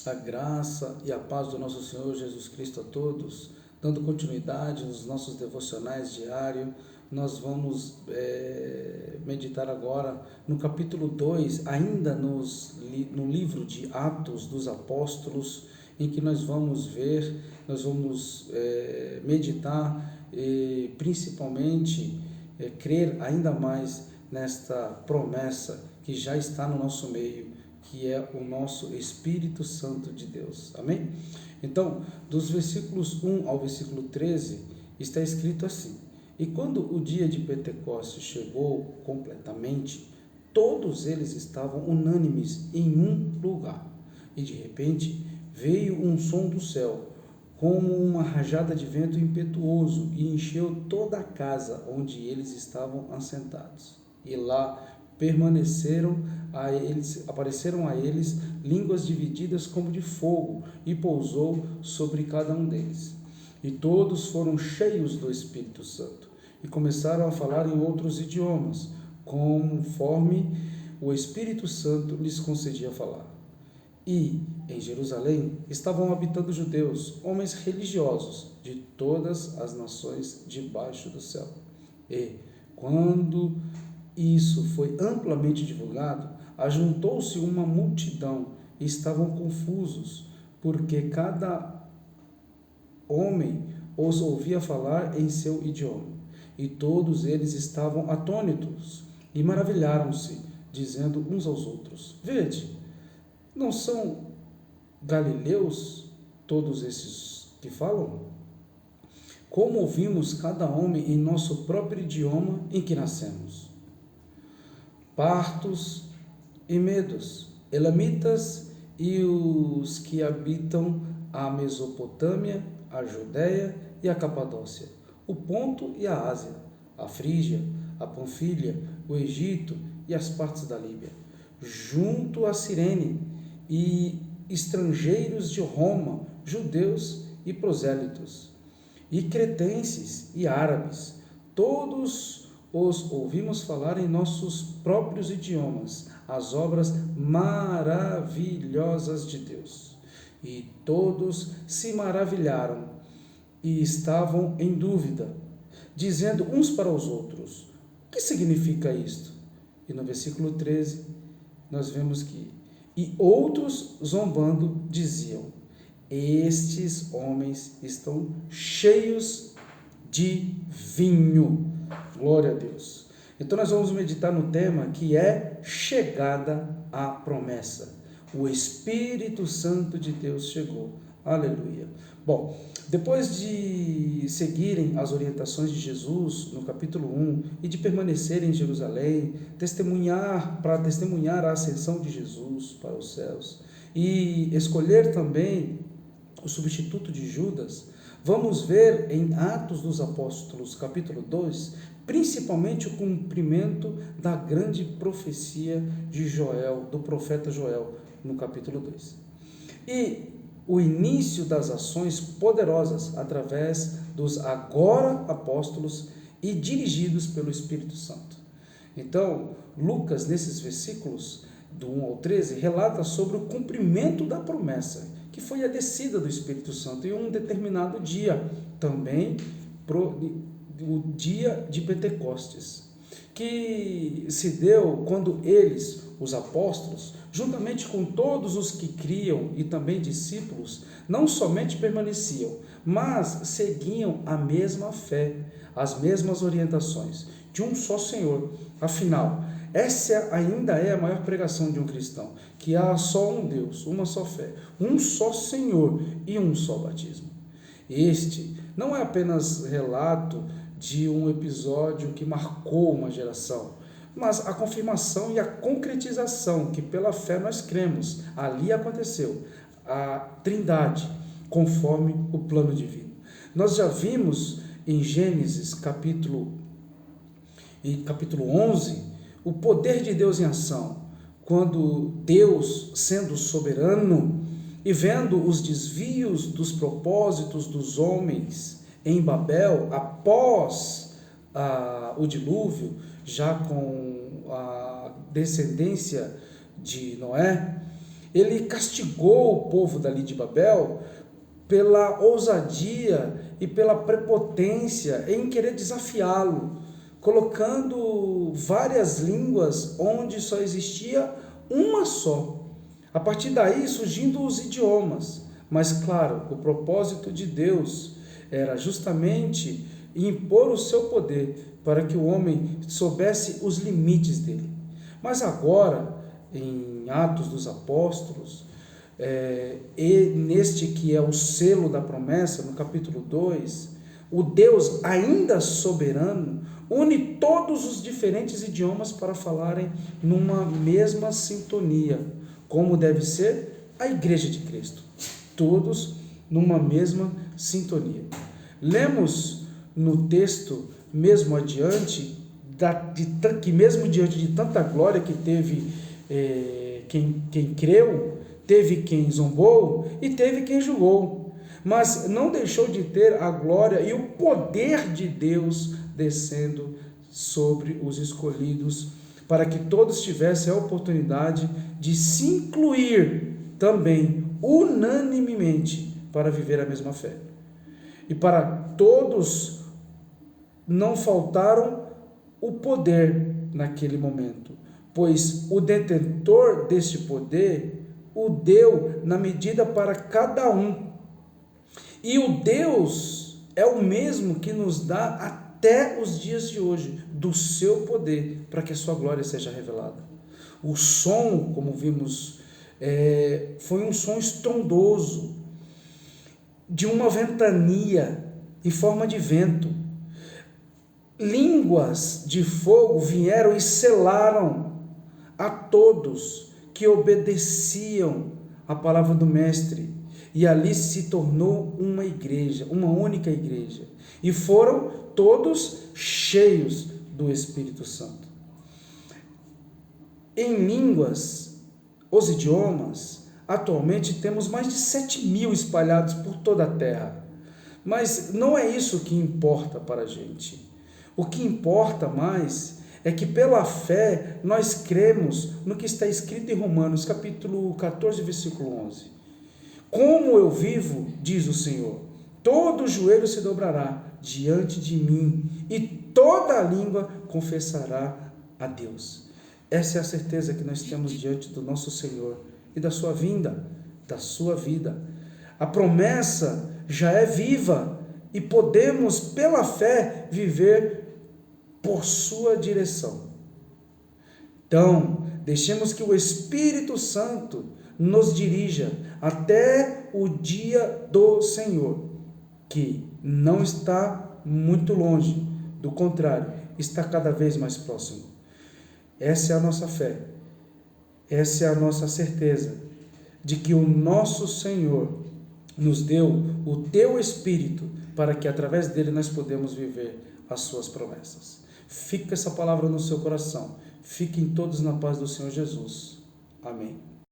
A graça e a paz do nosso Senhor Jesus Cristo a todos. Dando continuidade nos nossos devocionais diários, nós vamos meditar agora no capítulo 2, ainda no livro de Atos dos Apóstolos, em que nós vamos ver, nós vamos meditar e principalmente crer ainda mais nesta promessa que já está no nosso meio, que é o nosso Espírito Santo de Deus. Amém? Então, dos versículos 1 ao versículo 13, está escrito assim: E quando o dia de Pentecostes chegou completamente, todos eles estavam unânimes em um lugar. E de repente veio um som do céu, como uma rajada de vento impetuoso, e encheu toda a casa onde eles estavam assentados. E lá apareceram a eles línguas divididas como de fogo, e pousou sobre cada um deles. E todos foram cheios do Espírito Santo, e começaram a falar em outros idiomas, conforme o Espírito Santo lhes concedia falar. E em Jerusalém estavam habitando judeus, homens religiosos de todas as nações debaixo do céu. E quando isso foi amplamente divulgado, ajuntou-se uma multidão e estavam confusos, porque cada homem os ouvia falar em seu idioma. E todos eles estavam atônitos e maravilharam-se, dizendo uns aos outros: Vede, não são galileus todos esses que falam? Como ouvimos cada homem em nosso próprio idioma em que nascemos? Partos e medos, elamitas e os que habitam a Mesopotâmia, a Judéia e a Capadócia, o Ponto e a Ásia, a Frígia, a Panfilha, o Egito e as partes da Líbia, junto a Cirene, e estrangeiros de Roma, judeus e prosélitos, e cretenses e árabes, todos os ouvimos falar em nossos próprios idiomas as obras maravilhosas de Deus. E todos se maravilharam e estavam em dúvida, dizendo uns para os outros: O que significa isto? E no versículo 13, nós vemos que: E outros, zombando, diziam: Estes homens estão cheios de vinho. Glória a Deus. Então nós vamos meditar no tema que é chegada a promessa. O Espírito Santo de Deus chegou. Aleluia. Bom, depois de seguirem as orientações de Jesus no capítulo 1 e de permanecer em Jerusalém, para testemunhar a ascensão de Jesus para os céus e escolher também o substituto de Judas, vamos ver em Atos dos Apóstolos, capítulo 2, principalmente o cumprimento da grande profecia de Joel, do profeta Joel, no capítulo 2. E o início das ações poderosas através dos agora apóstolos e dirigidos pelo Espírito Santo. Então, Lucas, nesses versículos do 1 ao 13, relata sobre o cumprimento da promessa, que foi a descida do Espírito Santo em um determinado dia, também o dia de Pentecostes, que se deu quando eles, os apóstolos, juntamente com todos os que criam e também discípulos, não somente permaneciam, mas seguiam a mesma fé, as mesmas orientações, de um só Senhor. Afinal, essa ainda é a maior pregação de um cristão, que há só um Deus, uma só fé, um só Senhor e um só batismo. Este não é apenas relato de um episódio que marcou uma geração, mas a confirmação e a concretização que pela fé nós cremos, ali aconteceu, a Trindade, conforme o plano divino. Nós já vimos em Gênesis capítulo 11, o poder de Deus em ação, quando Deus, sendo soberano e vendo os desvios dos propósitos dos homens em Babel, após o dilúvio, já com a descendência de Noé, ele castigou o povo dali de Babel pela ousadia e pela prepotência em querer desafiá-lo, colocando várias línguas onde só existia uma só. A partir daí surgindo os idiomas, mas claro, o propósito de Deus era justamente impor o seu poder para que o homem soubesse os limites dele. Mas agora, em Atos dos Apóstolos, e neste que é o selo da promessa, no capítulo 2, o Deus ainda soberano une todos os diferentes idiomas para falarem numa mesma sintonia, como deve ser a Igreja de Cristo, todos numa mesma sintonia. Lemos no texto, mesmo adiante, que mesmo diante de tanta glória que teve quem creu, teve quem zombou e teve quem julgou, mas não deixou de ter a glória e o poder de Deus descendo sobre os escolhidos, para que todos tivessem a oportunidade de se incluir também unanimemente para viver a mesma fé. E para todos não faltaram o poder naquele momento, pois o detentor deste poder o deu na medida para cada um. E o Deus é o mesmo que nos dá até os dias de hoje, do seu poder, para que a sua glória seja revelada. O som, como vimos, foi um som estrondoso, de uma ventania em forma de vento. Línguas de fogo vieram e selaram a todos que obedeciam a palavra do Mestre, e ali se tornou uma igreja, uma única igreja, e foram todos cheios do Espírito Santo. Em línguas, os idiomas, atualmente temos mais de 7.000 espalhados por toda a terra, mas não é isso que importa para a gente. O que importa mais é que pela fé nós cremos no que está escrito em Romanos, capítulo 14, versículo 11. Como eu vivo, diz o Senhor, todo joelho se dobrará diante de mim e toda língua confessará a Deus. Essa é a certeza que nós temos diante do nosso Senhor e da sua vinda, da sua vida. A promessa já é viva e podemos, pela fé, viver por sua direção. Então, deixemos que o Espírito Santo nos dirija até o dia do Senhor, que não está muito longe, do contrário, está cada vez mais próximo. Essa é a nossa fé, essa é a nossa certeza de que o nosso Senhor nos deu o teu Espírito para que através dele nós podemos viver as suas promessas. Fica essa palavra no seu coração. Fiquem todos na paz do Senhor Jesus. Amém.